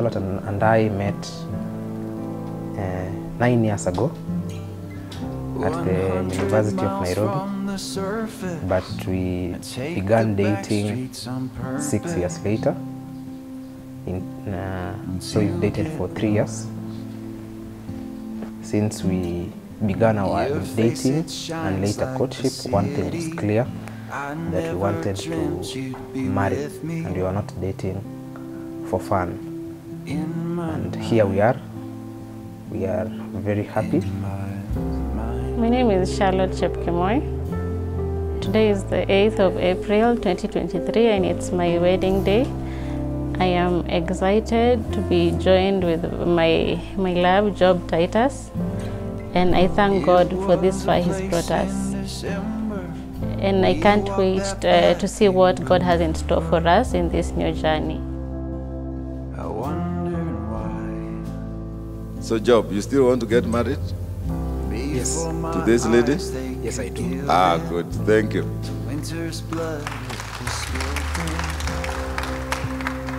Charlotte and I met 9 years ago at the University of Nairobi, but we began dating 6 years later. So we've dated for 3 years. Since we began our dating and later courtship, one thing was clear, that we wanted to marry, and we were not dating for fun. And here we are. We are very happy. My name is 𝐃𝐀𝐍𝐂𝐄𝐃. Today is the 8th of April 2023 and it's my wedding day. I am excited to be joined with my love, Job Titus, and I thank God for this far He's brought us. And I can't wait to see what God has in store for us in this new journey. So Job, you still want to get married? Yes. To this lady? Yes, I do. Ah, good. Thank you.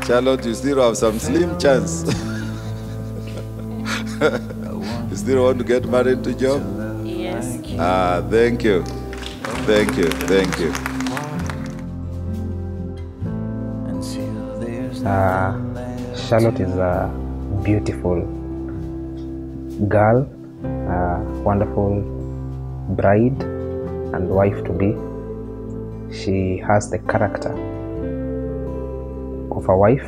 Charlotte, you still have some slim chance. You still want to get married to Job? Yes. Ah, thank you. Thank you. Thank you. Charlotte is a beautiful girl, a wonderful bride and wife to be. She has the character of a wife.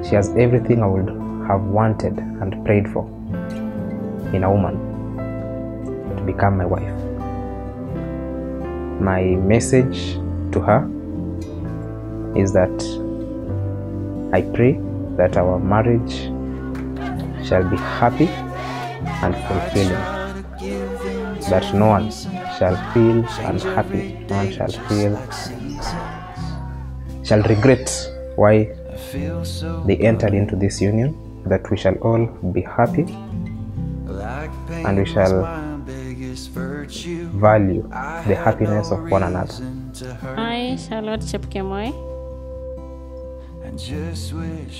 She has everything I would have wanted and prayed for in a woman to become my wife. My message to her is that I pray that our marriage shall be happy and fulfilling, that no one shall feel unhappy, no one shall regret why they entered into this union, that we shall all be happy and we shall value the happiness of one another. I, Charlotte Chepkemoi,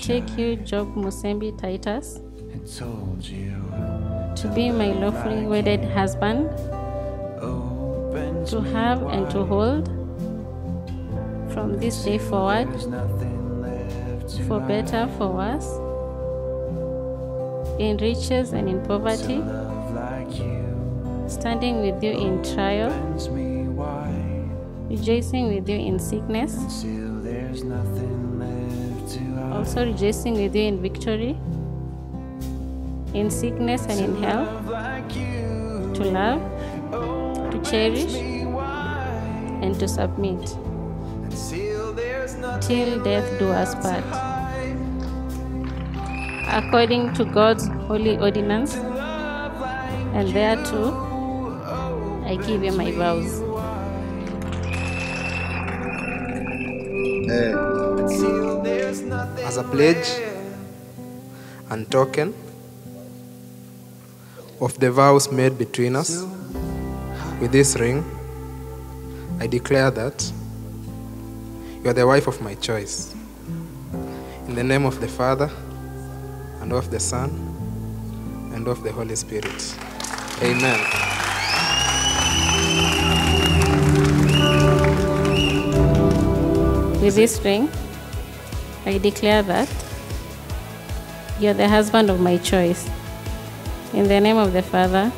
take you, Job Musembi Titus, to be my lawfully wedded husband, to have and to hold from this day forward, for better, for worse, in riches and in poverty, standing with you in trial, rejoicing with you in sickness, also rejoicing with you in victory, in sickness and in health, to love, to cherish, and to submit, till death do us part. According to God's holy ordinance, and thereto I give you my vows. As a pledge and token of the vows made between us, with this ring, I declare that you are the wife of my choice. In the name of the Father, and of the Son, and of the Holy Spirit. Amen. With this ring, I declare that you are the husband of my choice. In the name of the Father,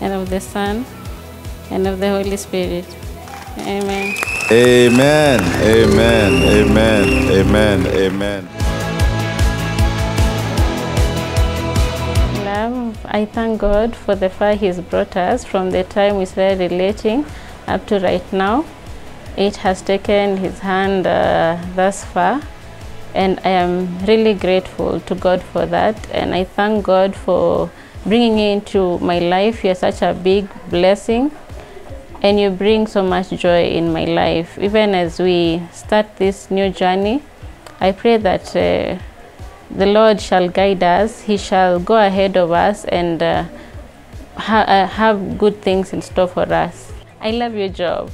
and of the Son, and of the Holy Spirit. Amen. Amen. Amen. Amen. Amen. Amen. Love, I thank God for the far He's brought us from the time we started relating up to right now. It has taken His hand thus far, and I am really grateful to God for that. And I thank God for bringing you into my life. You're such a big blessing, and you bring so much joy in my life. Even as we start this new journey, I pray that the Lord shall guide us. He shall go ahead of us and have good things in store for us. I love your Job.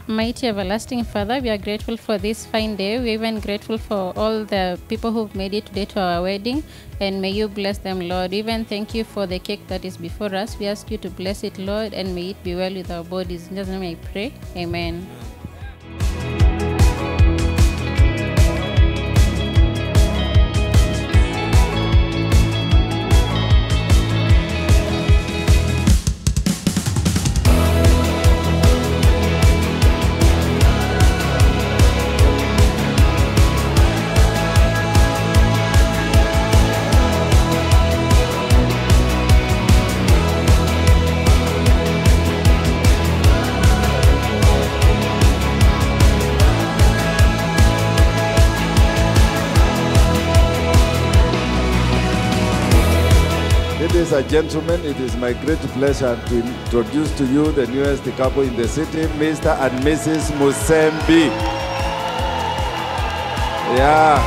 Mighty everlasting Father, we are grateful for this fine day. We're even grateful for all the people who've made it today to our wedding, and may you bless them, Lord. We even thank you for the cake that is before us. We ask you to bless it, Lord, and may it be well with our bodies. In Jesus' name I pray. Amen. Ladies and gentlemen, it is my great pleasure to introduce to you the newest couple in the city, Mr. and Mrs. Musembi. Yeah.